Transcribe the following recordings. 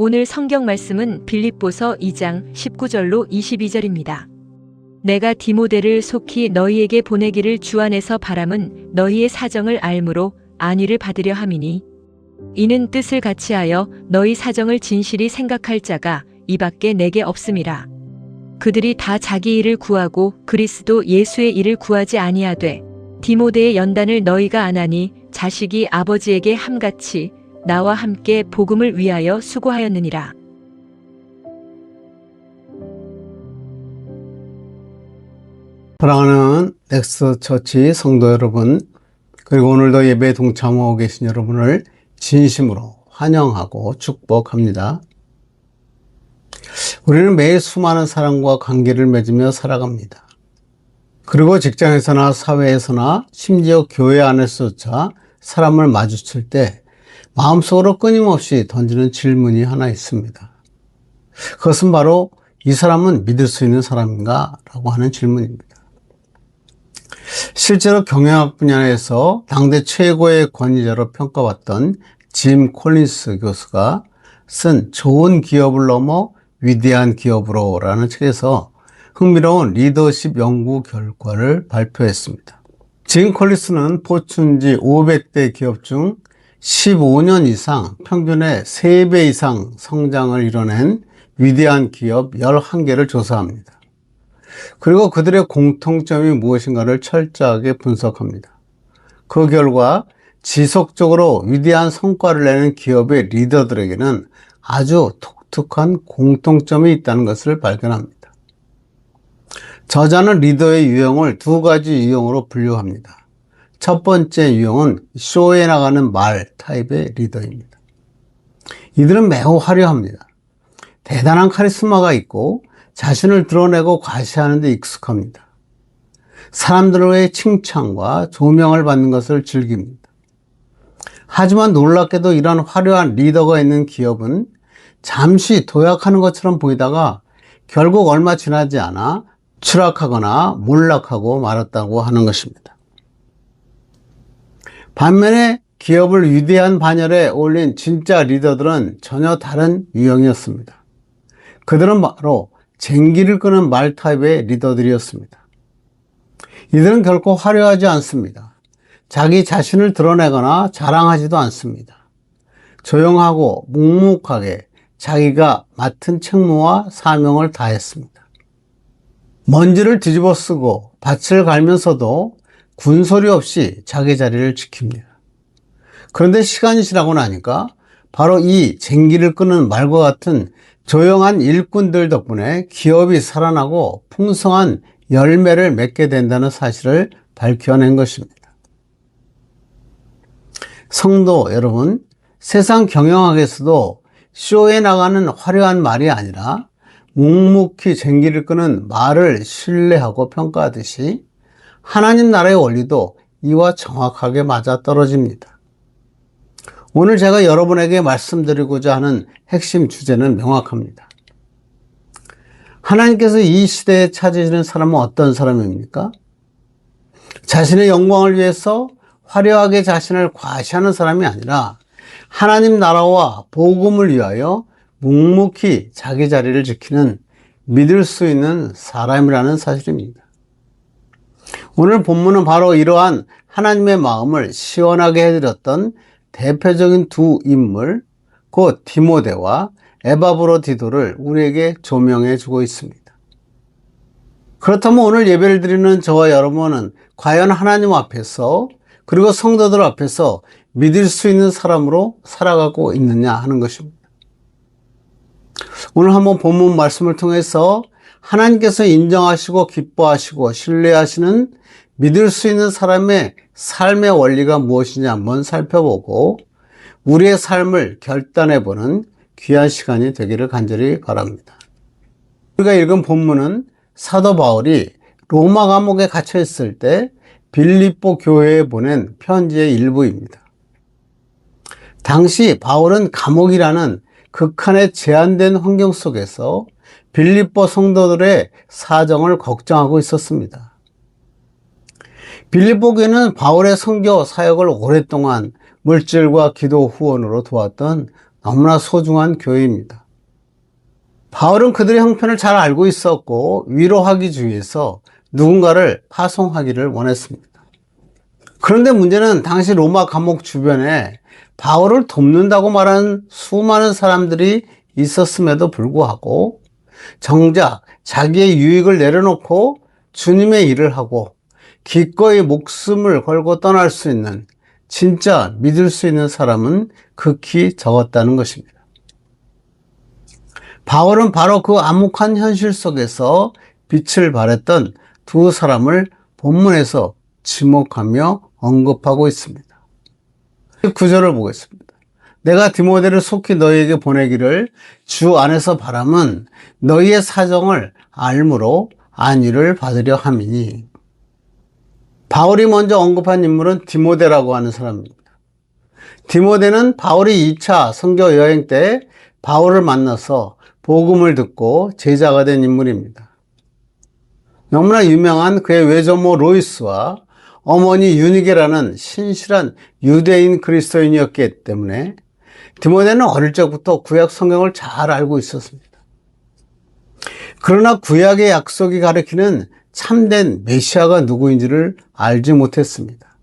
오늘 성경 말씀은 빌립보서 2장 19절로 22절입니다. 내가 디모데를 속히 너희에게 보내기를 주 안에서 바람은 너희의 사정을 알므로 안위를 받으려 함이니 이는 뜻을 같이하여 너희 사정을 진실히 생각할 자가 이밖에 내게 없음이라. 그들이 다 자기 일을 구하고 그리스도 예수의 일을 구하지 아니하되 디모데의 연단을 너희가 안하니 자식이 아버지에게 함같이 나와 함께 복음을 위하여 수고하였느니라. 사랑하는 넥스처치 성도 여러분, 그리고 오늘도 예배에 동참하고 계신 여러분을 진심으로 환영하고 축복합니다. 우리는 매일 수많은 사람과 관계를 맺으며 살아갑니다. 그리고 직장에서나 사회에서나 심지어 교회 안에서조차 사람을 마주칠 때 마음속으로 끊임없이 던지는 질문이 하나 있습니다. 그것은 바로 이 사람은 믿을 수 있는 사람인가? 라고 하는 질문입니다. 실제로 경영학 분야에서 당대 최고의 권위자로 평가받던 짐 콜린스 교수가 쓴 좋은 기업을 넘어 위대한 기업으로 라는 책에서 흥미로운 리더십 연구 결과를 발표했습니다. 짐 콜린스는 포춘지 500대 기업 중 15년 이상 평균의 3배 이상 성장을 이뤄낸 위대한 기업 11개를 조사합니다. 그리고 그들의 공통점이 무엇인가를 철저하게 분석합니다. 그 결과 지속적으로 위대한 성과를 내는 기업의 리더들에게는 아주 독특한 공통점이 있다는 것을 발견합니다. 저자는 리더의 유형을 두 가지 유형으로 분류합니다. 첫 번째 유형은 쇼에 나가는 말 타입의 리더입니다. 이들은 매우 화려합니다. 대단한 카리스마가 있고 자신을 드러내고 과시하는 데 익숙합니다. 사람들의 칭찬과 조명을 받는 것을 즐깁니다. 하지만 놀랍게도 이런 화려한 리더가 있는 기업은 잠시 도약하는 것처럼 보이다가 결국 얼마 지나지 않아 추락하거나 몰락하고 말았다고 하는 것입니다. 반면에 기업을 위대한 반열에 올린 진짜 리더들은 전혀 다른 유형이었습니다. 그들은 바로 쟁기를 끄는 말 타입의 리더들이었습니다. 이들은 결코 화려하지 않습니다. 자기 자신을 드러내거나 자랑하지도 않습니다. 조용하고 묵묵하게 자기가 맡은 책무와 사명을 다했습니다. 먼지를 뒤집어 쓰고 밭을 갈면서도 군소리 없이 자기 자리를 지킵니다. 그런데 시간이 지나고 나니까 바로 이 쟁기를 끄는 말과 같은 조용한 일꾼들 덕분에 기업이 살아나고 풍성한 열매를 맺게 된다는 사실을 밝혀낸 것입니다. 성도 여러분, 세상 경영학에서도 쇼에 나가는 화려한 말이 아니라 묵묵히 쟁기를 끄는 말을 신뢰하고 평가하듯이 하나님 나라의 원리도 이와 정확하게 맞아떨어집니다. 오늘 제가 여러분에게 말씀드리고자 하는 핵심 주제는 명확합니다. 하나님께서 이 시대에 찾으시는 사람은 어떤 사람입니까? 자신의 영광을 위해서 화려하게 자신을 과시하는 사람이 아니라 하나님 나라와 복음을 위하여 묵묵히 자기 자리를 지키는 믿을 수 있는 사람이라는 사실입니다. 오늘 본문은 바로 이러한 하나님의 마음을 시원하게 해드렸던 대표적인 두 인물, 곧 디모데와 에바브로디도를 우리에게 조명해 주고 있습니다. 그렇다면 오늘 예배를 드리는 저와 여러분은 과연 하나님 앞에서 그리고 성도들 앞에서 믿을 수 있는 사람으로 살아가고 있느냐 하는 것입니다. 오늘 한번 본문 말씀을 통해서 하나님께서 인정하시고 기뻐하시고 신뢰하시는 믿을 수 있는 사람의 삶의 원리가 무엇이냐 한번 살펴보고 우리의 삶을 결단해보는 귀한 시간이 되기를 간절히 바랍니다. 우리가 읽은 본문은 사도 바울이 로마 감옥에 갇혀 있을 때 빌립보 교회에 보낸 편지의 일부입니다. 당시 바울은 감옥이라는 극한의 제한된 환경 속에서 빌립보 성도들의 사정을 걱정하고 있었습니다. 빌립보 교회는 바울의 선교 사역을 오랫동안 물질과 기도 후원으로 도왔던 너무나 소중한 교회입니다. 바울은 그들의 형편을 잘 알고 있었고 위로하기 위해서 누군가를 파송하기를 원했습니다. 그런데 문제는 당시 로마 감옥 주변에 바울을 돕는다고 말하는 수많은 사람들이 있었음에도 불구하고 정작 자기의 유익을 내려놓고 주님의 일을 하고 기꺼이 목숨을 걸고 떠날 수 있는, 진짜 믿을 수 있는 사람은 극히 적었다는 것입니다. 바울은 바로 그 암묵한 현실 속에서 빛을 발했던 두 사람을 본문에서 지목하며 언급하고 있습니다. 9절을 보겠습니다. 내가 디모데를 속히 너희에게 보내기를 주 안에서 바람은 너희의 사정을 알므로 안위를 받으려 함이니. 바울이 먼저 언급한 인물은 디모데라고 하는 사람입니다. 디모데는 바울이 2차 선교 여행 때 바울을 만나서 복음을 듣고 제자가 된 인물입니다. 너무나 유명한 그의 외조모 로이스와 어머니 유니게라는 신실한 유대인 그리스도인이었기 때문에 디모데는 어릴 적부터 구약 성경을 잘 알고 있었습니다. 그러나 구약의 약속이 가리키는 참된 메시아가 누구인지를 알지 못했습니다.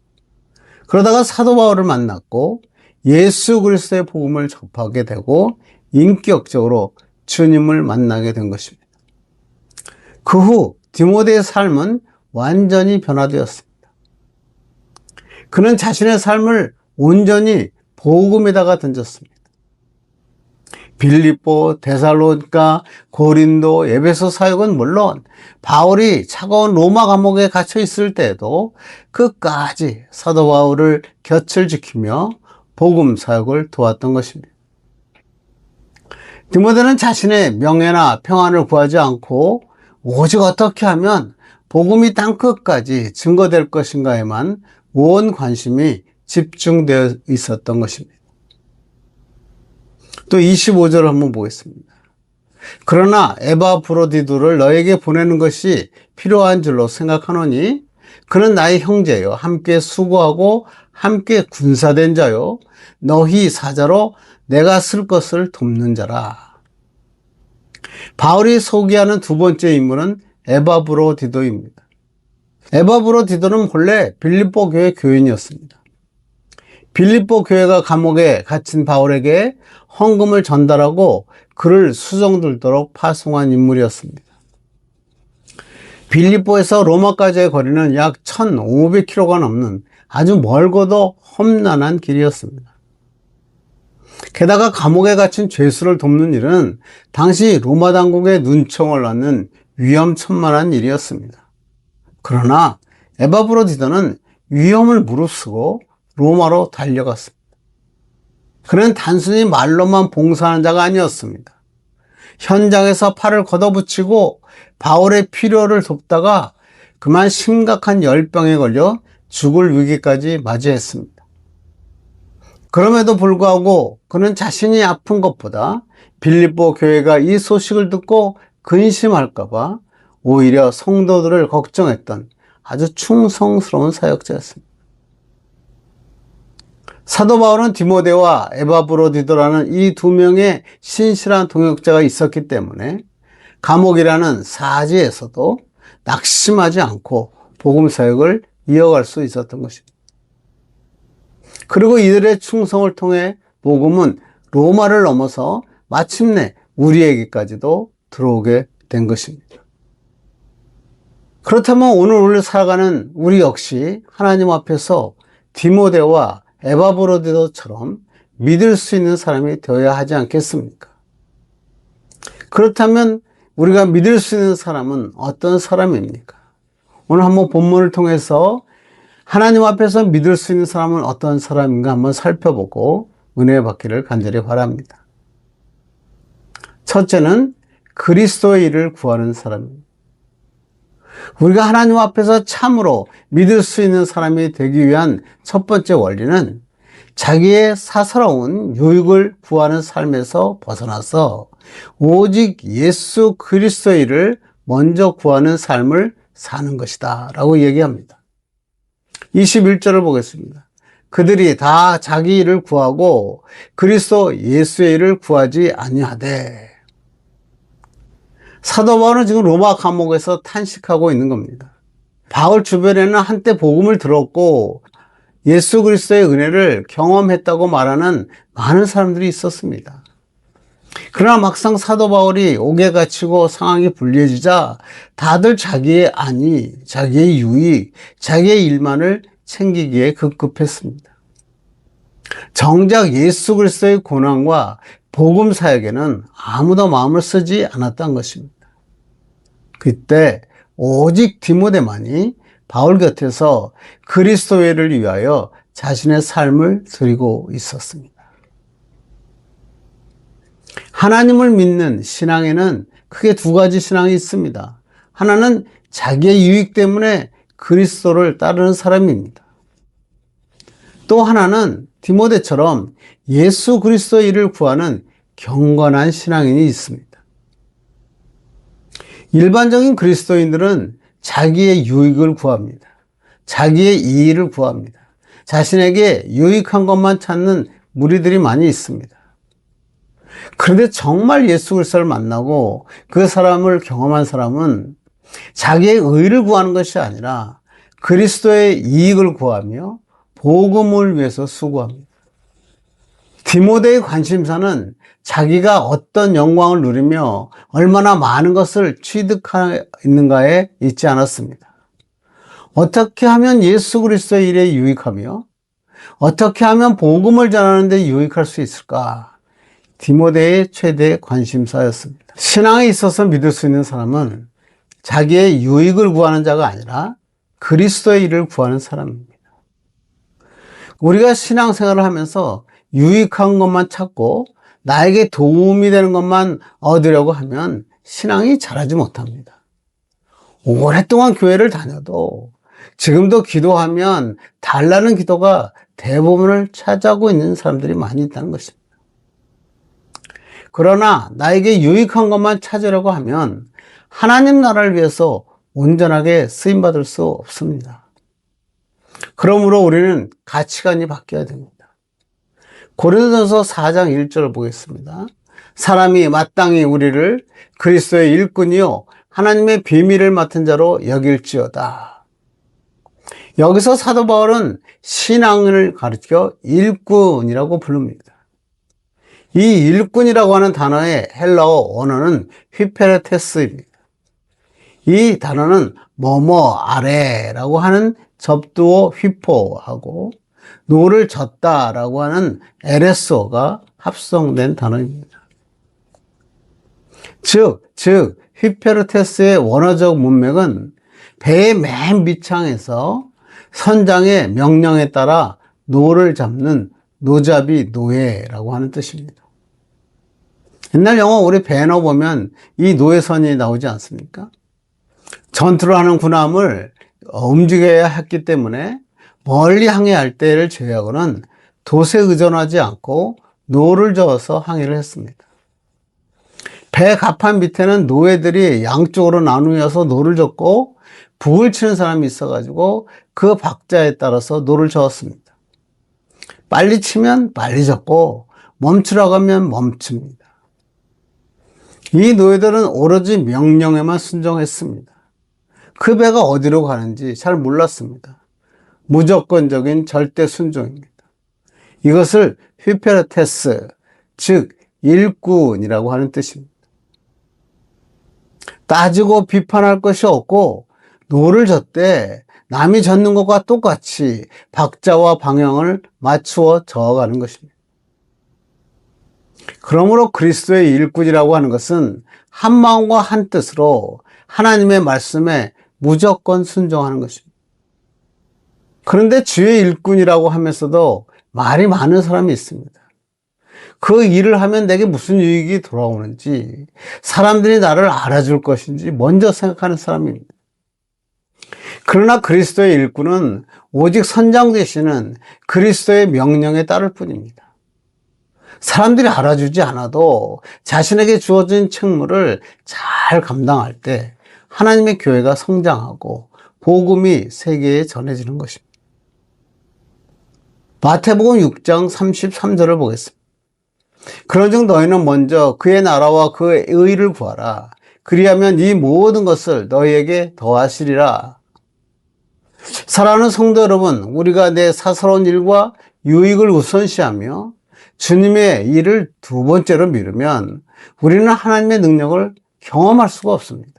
그러다가 사도 바울을 만났고 예수 그리스도의 복음을 접하게 되고 인격적으로 주님을 만나게 된 것입니다. 그 후 디모데의 삶은 완전히 변화되었습니다. 그는 자신의 삶을 온전히 복음에다가 던졌습니다. 빌립보, 데살로니가, 고린도, 에베소 사역은 물론 바울이 차가운 로마 감옥에 갇혀 있을 때에도 끝까지 사도 바울을 곁을 지키며 복음 사역을 도왔던 것입니다. 디모데는 자신의 명예나 평안을 구하지 않고 오직 어떻게 하면 복음이 땅끝까지 증거될 것인가에만 온 관심이 집중되어 있었던 것입니다. 또 25절을 한번 보겠습니다. 그러나 에바브로디도를 너에게 보내는 것이 필요한 줄로 생각하노니 그는 나의 형제요 함께 수고하고 함께 군사된 자요 너희 사자로 내가 쓸 것을 돕는 자라. 바울이 소개하는 두 번째 인물은 에바브로디도입니다. 에바브로디도는 본래 빌립보 교회 교인이었습니다. 빌립보 교회가 감옥에 갇힌 바울에게 헌금을 전달하고 그를 수정 들도록 파송한 인물이었습니다. 빌립보에서 로마까지의 거리는 약 1,500km가 넘는 아주 멀고도 험난한 길이었습니다. 게다가 감옥에 갇힌 죄수를 돕는 일은 당시 로마 당국의 눈총을 받는 위험천만한 일이었습니다. 그러나 에바브로디도는 위험을 무릅쓰고 로마로 달려갔습니다. 그는 단순히 말로만 봉사하는 자가 아니었습니다. 현장에서 팔을 걷어붙이고 바울의 필요를 돕다가 그만 심각한 열병에 걸려 죽을 위기까지 맞이했습니다. 그럼에도 불구하고 그는 자신이 아픈 것보다 빌립보 교회가 이 소식을 듣고 근심할까봐 오히려 성도들을 걱정했던 아주 충성스러운 사역자였습니다. 사도 바울은 디모데와 에바브로디도라는 이 두 명의 신실한 동역자가 있었기 때문에 감옥이라는 사지에서도 낙심하지 않고 복음 사역을 이어갈 수 있었던 것입니다. 그리고 이들의 충성을 통해 복음은 로마를 넘어서 마침내 우리에게까지도 들어오게 된 것입니다. 그렇다면 오늘 우리를 살아가는 우리 역시 하나님 앞에서 디모데와 에바브로디도처럼 믿을 수 있는 사람이 되어야 하지 않겠습니까? 그렇다면 우리가 믿을 수 있는 사람은 어떤 사람입니까? 오늘 한번 본문을 통해서 하나님 앞에서 믿을 수 있는 사람은 어떤 사람인가 한번 살펴보고 은혜 받기를 간절히 바랍니다. 첫째는 그리스도의 일을 구하는 사람입니다. 우리가 하나님 앞에서 참으로 믿을 수 있는 사람이 되기 위한 첫 번째 원리는 자기의 사사로운 유익을 구하는 삶에서 벗어나서 오직 예수 그리스도의 일을 먼저 구하는 삶을 사는 것이다 라고 얘기합니다. 21절을 보겠습니다. 그들이 다 자기 일을 구하고 그리스도 예수의 일을 구하지 아니하되. 사도 바울은 지금 로마 감옥에서 탄식하고 있는 겁니다. 바울 주변에는 한때 복음을 들었고 예수 그리스도의 은혜를 경험했다고 말하는 많은 사람들이 있었습니다. 그러나 막상 사도 바울이 옥에 갇히고 상황이 불리해지자 다들 자기의 안위, 자기의 유익, 자기의 일만을 챙기기에 급급했습니다. 정작 예수 그리스도의 고난과 복음 사역에는 아무도 마음을 쓰지 않았던 것입니다. 그때 오직 디모데만이 바울 곁에서 그리스도회를 위하여 자신의 삶을 드리고 있었습니다. 하나님을 믿는 신앙에는 크게 두 가지 신앙이 있습니다. 하나는 자기의 유익 때문에 그리스도를 따르는 사람입니다. 또 하나는 디모데처럼 예수 그리스도의 일을 구하는 경건한 신앙인이 있습니다. 일반적인 그리스도인들은 자기의 유익을 구합니다. 자기의 이의를 구합니다. 자신에게 유익한 것만 찾는 무리들이 많이 있습니다. 그런데 정말 예수 그리스도를 만나고 그 사람을 경험한 사람은 자기의 의를 구하는 것이 아니라 그리스도의 이익을 구하며 복음을 위해서 수고합니다. 디모데의 관심사는 자기가 어떤 영광을 누리며 얼마나 많은 것을 취득하고 있는가에 있지 않았습니다. 어떻게 하면 예수 그리스도의 일에 유익하며 어떻게 하면 복음을 전하는 데 유익할 수 있을까? 디모데의 최대 관심사였습니다. 신앙에 있어서 믿을 수 있는 사람은 자기의 유익을 구하는 자가 아니라 그리스도의 일을 구하는 사람입니다. 우리가 신앙생활을 하면서 유익한 것만 찾고 나에게 도움이 되는 것만 얻으려고 하면 신앙이 자라지 못합니다. 오랫동안 교회를 다녀도 지금도 기도하면 달라는 기도가 대부분을 차지하고 있는 사람들이 많이 있다는 것입니다. 그러나 나에게 유익한 것만 찾으려고 하면 하나님 나라를 위해서 온전하게 쓰임받을 수 없습니다. 그러므로 우리는 가치관이 바뀌어야 됩니다. 고린도전서 4장 1절을 보겠습니다. 사람이 마땅히 우리를 그리스도의 일꾼이요 하나님의 비밀을 맡은 자로 여길지어다. 여기서 사도 바울은 신앙을 가르쳐 일꾼이라고 부릅니다. 이 일꾼이라고 하는 단어의 헬라어 원어는 휘페르테스입니다. 이 단어는 뭐뭐 아래라고 하는 접두어 휘포하고 노를 젓다라고 하는 에레소가 합성된 단어입니다. 즉 휘페르테스의 원어적 문맥은 배의 맨 밑창에서 선장의 명령에 따라 노를 잡는 노잡이 노예라고 하는 뜻입니다. 옛날 영화 우리 배너 보면 이 노예선이 나오지 않습니까? 전투를 하는 군함을 움직여야 했기 때문에 멀리 항해할 때를 제외하고는 돛에 의존하지 않고 노를 저어서 항해를 했습니다. 배 갑판 밑에는 노예들이 양쪽으로 나누어서 노를 젓고 북을 치는 사람이 있어가지고 그 박자에 따라서 노를 저었습니다. 빨리 치면 빨리 젓고 멈추라고 하면 멈춥니다. 이 노예들은 오로지 명령에만 순종했습니다. 그 배가 어디로 가는지 잘 몰랐습니다. 무조건적인 절대 순종입니다. 이것을 휘페르테스, 즉 일꾼이라고 하는 뜻입니다. 따지고 비판할 것이 없고 노를 젓되 남이 젓는 것과 똑같이 박자와 방향을 맞추어 저어가는 것입니다. 그러므로 그리스도의 일꾼이라고 하는 것은 한 마음과 한 뜻으로 하나님의 말씀에 무조건 순종하는 것입니다. 그런데 주의 일꾼이라고 하면서도 말이 많은 사람이 있습니다. 그 일을 하면 내게 무슨 유익이 돌아오는지, 사람들이 나를 알아줄 것인지 먼저 생각하는 사람입니다. 그러나 그리스도의 일꾼은 오직 선장 되시는 그리스도의 명령에 따를 뿐입니다. 사람들이 알아주지 않아도 자신에게 주어진 책무를 잘 감당할 때 하나님의 교회가 성장하고 복음이 세계에 전해지는 것입니다. 마태복음 6장 33절을 보겠습니다. 그런즉 너희는 먼저 그의 나라와 그의 의를 구하라. 그리하면 이 모든 것을 너희에게 더하시리라. 사랑하는 성도 여러분, 우리가 내 사사로운 일과 유익을 우선시하며 주님의 일을 두 번째로 미루면 우리는 하나님의 능력을 경험할 수가 없습니다.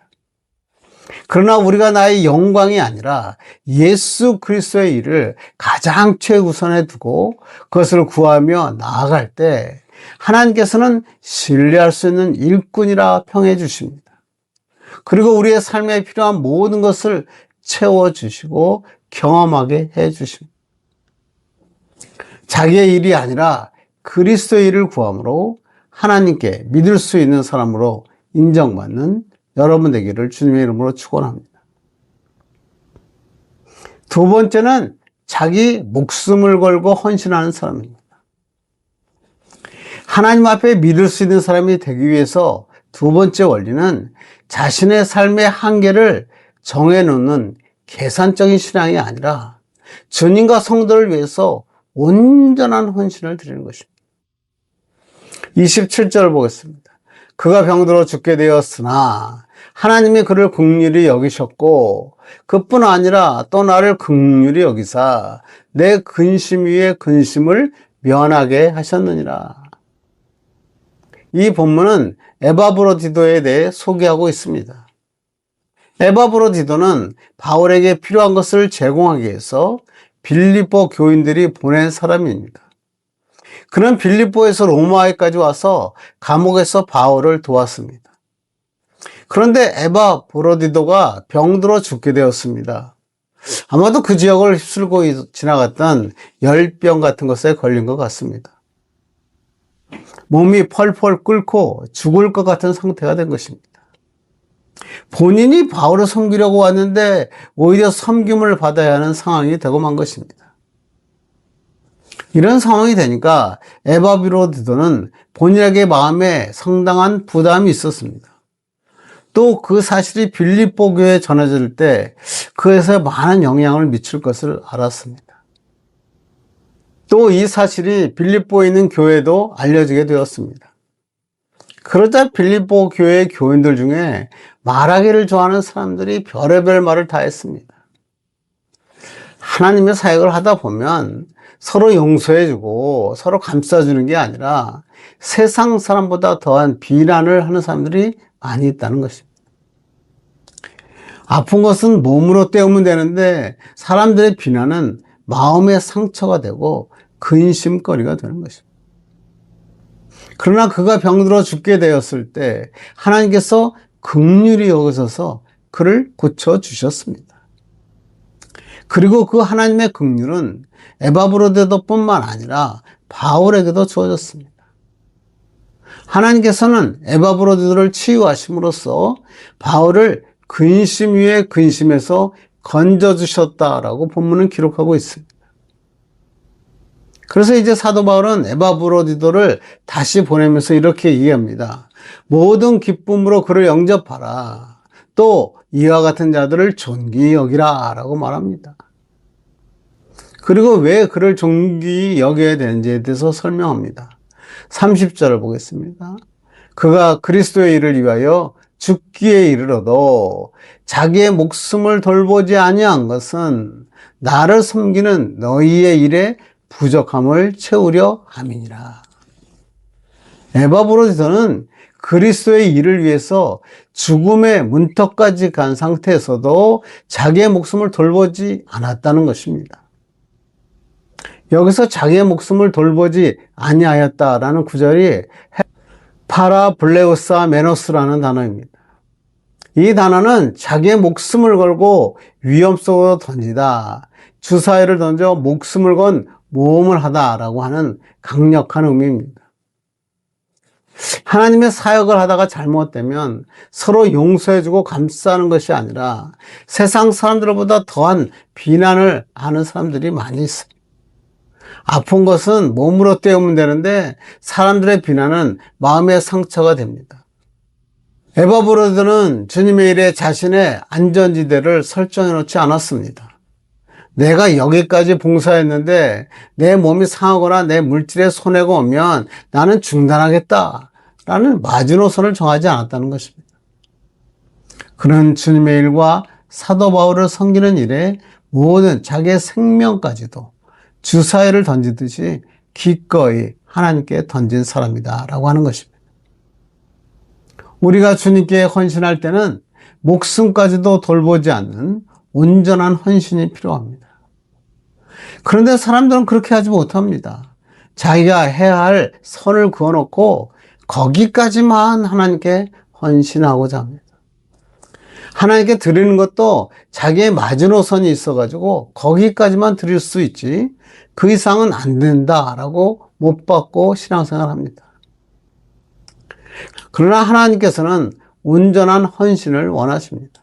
그러나 우리가 나의 영광이 아니라 예수 그리스도의 일을 가장 최우선에 두고 그것을 구하며 나아갈 때 하나님께서는 신뢰할 수 있는 일꾼이라 평해 주십니다. 그리고 우리의 삶에 필요한 모든 것을 채워주시고 경험하게 해주십니다. 자기의 일이 아니라 그리스도의 일을 구함으로 하나님께 믿을 수 있는 사람으로 인정받는 여러분 되기를 주님의 이름으로 축원합니다. 두 번째는 자기 목숨을 걸고 헌신하는 사람입니다. 하나님 앞에 믿을 수 있는 사람이 되기 위해서 두 번째 원리는 자신의 삶의 한계를 정해놓는 계산적인 신앙이 아니라 주님과 성도를 위해서 온전한 헌신을 드리는 것입니다. 27절 보겠습니다. 그가 병들어 죽게 되었으나 하나님이 그를 긍휼히 여기셨고 그뿐 아니라 또 나를 긍휼히 여기사 내 근심 위에 근심을 면하게 하셨느니라. 이 본문은 에바브로디도에 대해 소개하고 있습니다. 에바브로디도는 바울에게 필요한 것을 제공하기 위해서 빌립보 교인들이 보낸 사람입니다. 그는 빌립보에서 로마에까지 와서 감옥에서 바울을 도왔습니다. 그런데 에바브로디도가 병들어 죽게 되었습니다. 아마도 그 지역을 휩쓸고 지나갔던 열병 같은 것에 걸린 것 같습니다. 몸이 펄펄 끓고 죽을 것 같은 상태가 된 것입니다. 본인이 바울을 섬기려고 왔는데 오히려 섬김을 받아야 하는 상황이 되고 만 것입니다. 이런 상황이 되니까 에바브로디도는 본인에게 마음에 상당한 부담이 있었습니다. 또 그 사실이 빌립보 교회에 전해질 때 그에서 많은 영향을 미칠 것을 알았습니다. 또 이 사실이 빌립보에 있는 교회도 알려지게 되었습니다. 그러자 빌립보 교회의 교인들 중에 말하기를 좋아하는 사람들이 별의별 말을 다 했습니다. 하나님의 사역을 하다 보면 서로 용서해주고 서로 감싸주는 게 아니라 세상 사람보다 더한 비난을 하는 사람들이 많이 있다는 것입니다. 아픈 것은 몸으로 때우면 되는데 사람들의 비난은 마음의 상처가 되고 근심거리가 되는 것입니다. 그러나 그가 병들어 죽게 되었을 때 하나님께서 긍휼히 여기셔서 그를 고쳐주셨습니다. 그리고 그 하나님의 긍휼은 에바브로디도뿐만 아니라 바울에게도 주어졌습니다. 하나님께서는 에바브로디도를 치유하심으로써 바울을 근심 위에 근심에서 건져주셨다라고 본문은 기록하고 있습니다. 그래서 이제 사도 바울은 에바브로디도를 다시 보내면서 이렇게 얘기합니다. 모든 기쁨으로 그를 영접하라. 또 이와 같은 자들을 존귀히 여기라 라고 말합니다. 그리고 왜 그를 존귀히 여겨야 되는지에 대해서 설명합니다. 30절을 보겠습니다. 그가 그리스도의 일을 위하여 죽기에 이르러도 자기의 목숨을 돌보지 아니한 것은 나를 섬기는 너희의 일에 부족함을 채우려 함이니라. 에바브로디도는 그리스도의 일을 위해서 죽음의 문턱까지 간 상태에서도 자기의 목숨을 돌보지 않았다는 것입니다. 여기서 자기의 목숨을 돌보지 아니하였다라는 구절이 파라블레우사 메노스라는 단어입니다. 이 단어는 자기의 목숨을 걸고 위험 속으로 던지다, 주사위를 던져 목숨을 건 모험을 하다라고 하는 강력한 의미입니다. 하나님의 사역을 하다가 잘못되면 서로 용서해주고 감싸는 것이 아니라 세상 사람들보다 더한 비난을 하는 사람들이 많이 있어요. 아픈 것은 몸으로 때우면 되는데 사람들의 비난은 마음의 상처가 됩니다. 에바브로디도는 주님의 일에 자신의 안전지대를 설정해 놓지 않았습니다. 내가 여기까지 봉사했는데 내 몸이 상하거나 내 물질에 손해가 오면 나는 중단하겠다 라는 마지노선을 정하지 않았다는 것입니다. 그는 주님의 일과 사도 바울을 섬기는 일에 모든 자기의 생명까지도 주사위를 던지듯이 기꺼이 하나님께 던진 사람이다 라고 하는 것입니다. 우리가 주님께 헌신할 때는 목숨까지도 돌보지 않는 온전한 헌신이 필요합니다. 그런데 사람들은 그렇게 하지 못합니다. 자기가 해야 할 선을 그어놓고 거기까지만 하나님께 헌신하고자 합니다. 하나님께 드리는 것도 자기의 마지노선이 있어가지고 거기까지만 드릴 수 있지 그 이상은 안 된다라고 못 받고 신앙생활을 합니다. 그러나 하나님께서는 온전한 헌신을 원하십니다.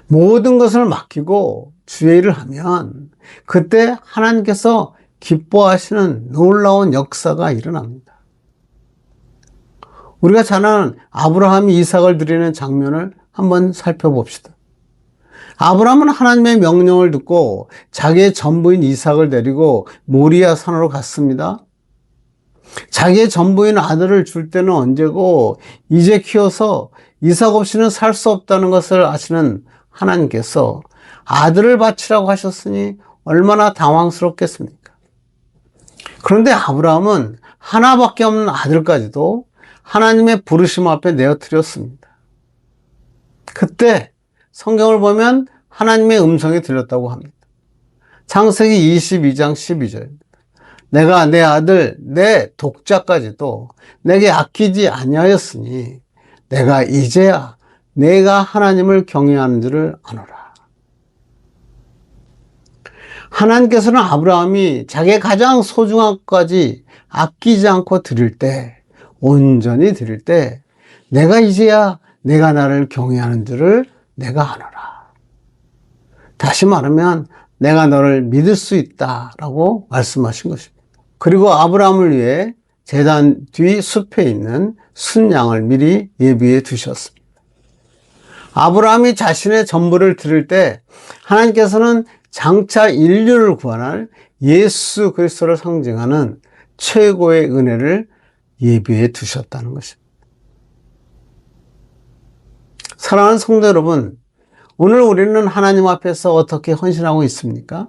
모든 것을 맡기고 주의 일을 하면 그때 하나님께서 기뻐하시는 놀라운 역사가 일어납니다. 우리가 잘 아는 아브라함이 이삭을 드리는 장면을 한번 살펴봅시다. 아브라함은 하나님의 명령을 듣고 자기의 전부인 이삭을 데리고 모리아 산으로 갔습니다. 자기의 전부인 아들을 줄 때는 언제고 이제 키워서 이삭 없이는 살 수 없다는 것을 아시는 하나님께서 아들을 바치라고 하셨으니 얼마나 당황스럽겠습니까? 그런데 아브라함은 하나밖에 없는 아들까지도 하나님의 부르심 앞에 내어드렸습니다. 그때 성경을 보면 하나님의 음성이 들렸다고 합니다. 창세기 22장 12절입니다. 내가 내 아들 내 독자까지도 내게 아끼지 아니하였으니 내가 이제야 내가 하나님을 경외하는 줄을 아노라. 하나님께서는 아브라함이 자기의 가장 소중한 것까지 아끼지 않고 드릴 때, 온전히 드릴 때 내가 이제야 내가 나를 경외하는 줄을 내가 아노라. 다시 말하면 내가 너를 믿을 수 있다라고 말씀하신 것입니다. 그리고 아브라함을 위해 제단 뒤 숲에 있는 순양을 미리 예비해 두셨습니다. 아브라함이 자신의 전부를 드릴 때 하나님께서는 장차 인류를 구원할 예수 그리스도를 상징하는 최고의 은혜를 예비해 두셨다는 것입니다. 사랑하는 성도 여러분, 오늘 우리는 하나님 앞에서 어떻게 헌신하고 있습니까?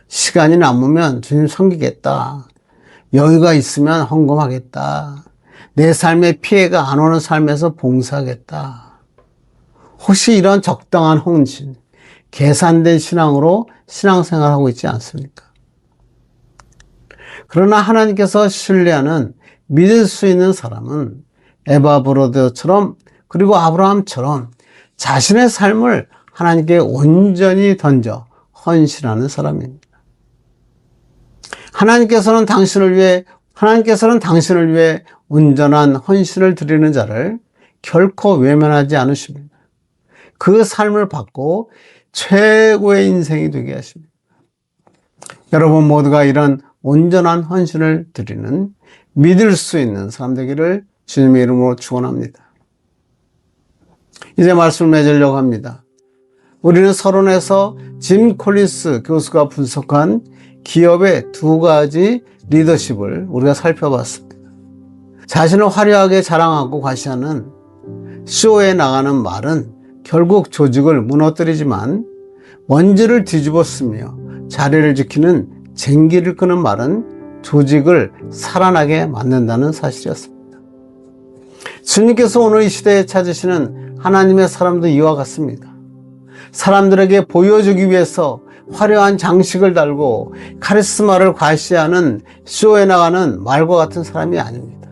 시간이 남으면 주님 섬기겠다. 여유가 있으면 헌금하겠다. 내 삶에 피해가 안 오는 삶에서 봉사하겠다. 혹시 이런 적당한 헌신, 계산된 신앙으로 신앙생활하고 있지 않습니까? 그러나 하나님께서 신뢰하는 믿을 수 있는 사람은 에바브로드처럼 그리고 아브라함처럼 자신의 삶을 하나님께 온전히 던져 헌신하는 사람입니다. 하나님께서는 당신을 위해 온전한 헌신을 드리는 자를 결코 외면하지 않으십니다. 그 삶을 받고 최고의 인생이 되게 하십니다. 여러분 모두가 이런 온전한 헌신을 드리는 믿을 수 있는 사람 되기를 주님의 이름으로 축원합니다. 이제 말씀을 맺으려고 합니다. 우리는 서론에서 짐 콜린스 교수가 분석한 기업의 두 가지 리더십을 우리가 살펴봤습니다. 자신을 화려하게 자랑하고 과시하는 쇼에 나가는 말은 결국 조직을 무너뜨리지만 먼지를 뒤집어 쓰며 자리를 지키는 쟁기를 끄는 말은 조직을 살아나게 만든다는 사실이었습니다. 주님께서 오늘 이 시대에 찾으시는 하나님의 사람도 이와 같습니다. 사람들에게 보여주기 위해서 화려한 장식을 달고 카리스마를 과시하는 쇼에 나가는 말과 같은 사람이 아닙니다.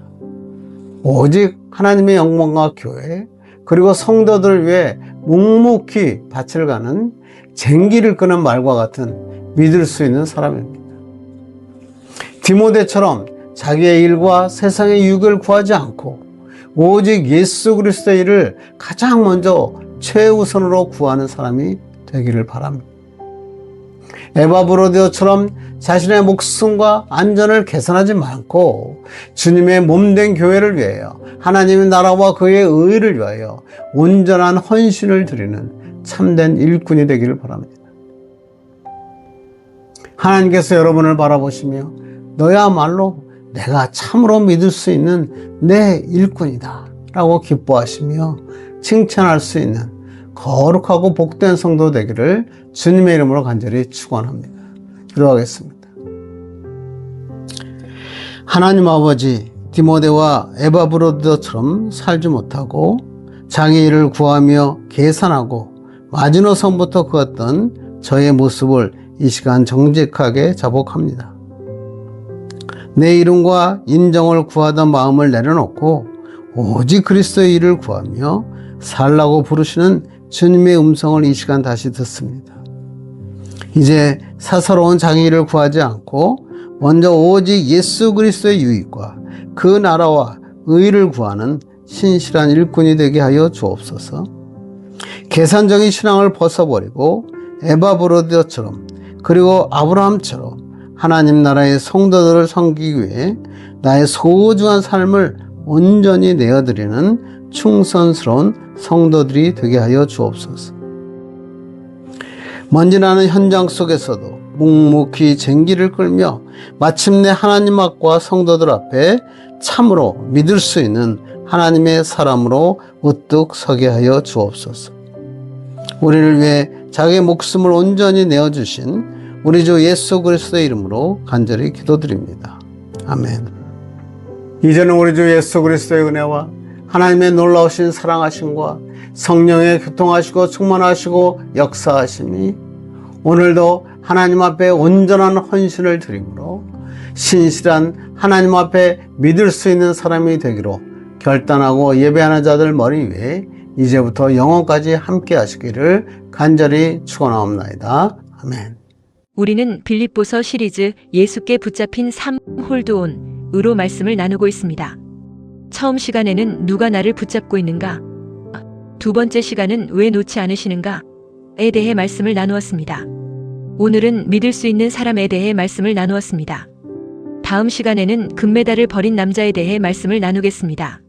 오직 하나님의 영광과 교회 그리고 성도들을 위해 묵묵히 밭을 가는 쟁기를 끄는 말과 같은 믿을 수 있는 사람입니다. 디모데처럼 자기의 일과 세상의 유익을 구하지 않고 오직 예수 그리스도의 일을 가장 먼저 최우선으로 구하는 사람이 되기를 바랍니다. 에바브로디오처럼 자신의 목숨과 안전을 계산하지 않고 주님의 몸된 교회를 위하여 하나님의 나라와 그의 의를 위하여 온전한 헌신을 드리는 참된 일꾼이 되기를 바랍니다. 하나님께서 여러분을 바라보시며 너야말로 내가 참으로 믿을 수 있는 내 일꾼이다 라고 기뻐하시며 칭찬할 수 있는 거룩하고 복된 성도 되기를 주님의 이름으로 간절히 축원합니다. 기도하겠습니다. 하나님 아버지, 디모데와 에바브로드처럼 살지 못하고 자기 일을 구하며 계산하고 마지노선부터 그었던 저의 모습을 이 시간 정직하게 자복합니다. 내 이름과 인정을 구하던 마음을 내려놓고 오직 그리스도의 일을 구하며 살라고 부르시는 주님의 음성을 이 시간 다시 듣습니다. 이제 사사로운 자기 일을 구하지 않고 먼저 오직 예수 그리스도의 유익과 그 나라와 의를 구하는 신실한 일꾼이 되게 하여 주옵소서. 계산적인 신앙을 벗어버리고 에바브로드처럼 그리고 아브라함처럼 하나님 나라의 성도들을 섬기기 위해 나의 소중한 삶을 온전히 내어드리는 충성스러운 성도들이 되게 하여 주옵소서. 먼지 나는 현장 속에서도 묵묵히 쟁기를 끌며 마침내 하나님 앞과 성도들 앞에 참으로 믿을 수 있는 하나님의 사람으로 우뚝 서게 하여 주옵소서. 우리를 위해 자기의 목숨을 온전히 내어주신 우리 주 예수 그리스도의 이름으로 간절히 기도드립니다. 아멘. 이제는 우리 주 예수 그리스도의 은혜와 하나님의 놀라우신 사랑하심과 성령의 교통하시고 충만하시고 역사하심이 오늘도 하나님 앞에 온전한 헌신을 드림으로 신실한 하나님 앞에 믿을 수 있는 사람이 되기로 결단하고 예배하는 자들 머리 위에 이제부터 영원까지 함께 하시기를 간절히 축원하옵나이다. 아멘. 우리는 빌립보서 시리즈 예수께 붙잡힌 삶 홀드온으로 말씀을 나누고 있습니다. 처음 시간에는 누가 나를 붙잡고 있는가? 두 번째 시간은 왜 놓지 않으시는가?에 대해 말씀을 나누었습니다. 오늘은 믿을 수 있는 사람에 대해 말씀을 나누었습니다. 다음 시간에는 금메달을 버린 남자에 대해 말씀을 나누겠습니다.